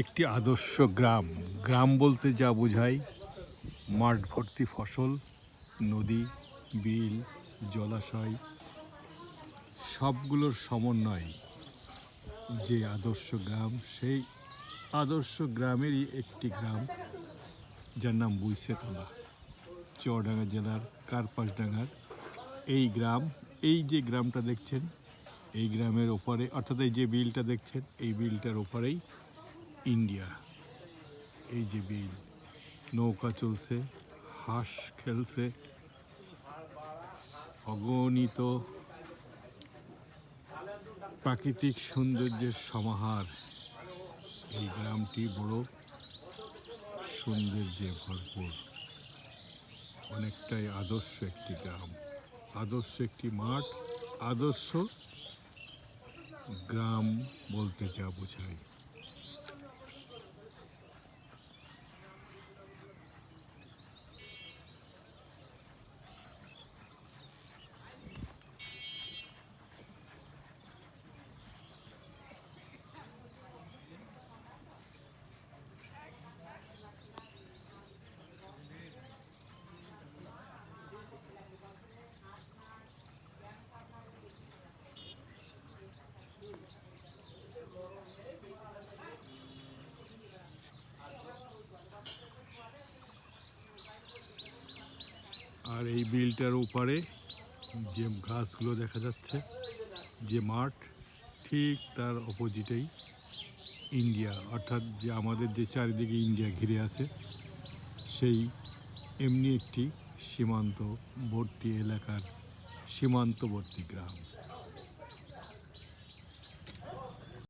একটি আদর্শ গ্রাম। গ্রাম বলতে যা বোঝায় মাঠ ভর্তি ফসল, নদী, বিল, জলাশয় সবগুলোর সমন্বয় যে আদর্শ গ্রাম, সেই আদর্শ গ্রামেরই একটি গ্রাম যার নাম বুইসেতলা, চুয়াডাঙ্গা জেলার কার্পাসডাঙ্গার এই গ্রাম। এই যে গ্রামটা দেখছেন, এই গ্রামের ওপারে, অর্থাৎ এই যে বিলটা দেখছেন, এই বিলটার ওপারেই ইন্ডিয়া। এই যে বিল, নৌকা চলছে, হাঁস খেলছে, অগণিত প্রাকৃতিক সৌন্দর্যের সমাহার। এই গ্রামটি বড় সৌন্দর্যে ভরপুর, অনেকটাই আদর্শ একটি গ্রাম, আদর্শ একটি মাঠ, আদর্শ গ্রাম বলতে যা বোঝায়। আর এই বিলটার ওপারে যে গাছগুলো দেখা যাচ্ছে, যে মাঠ, ঠিক তার অপোজিটেই ইন্ডিয়া, অর্থাৎ যে আমাদের যে চারিদিকে ইন্ডিয়া ঘিরে আছে, সেই এমনি একটি সীমান্তবর্তী এলাকার সীমান্তবর্তী গ্রাম।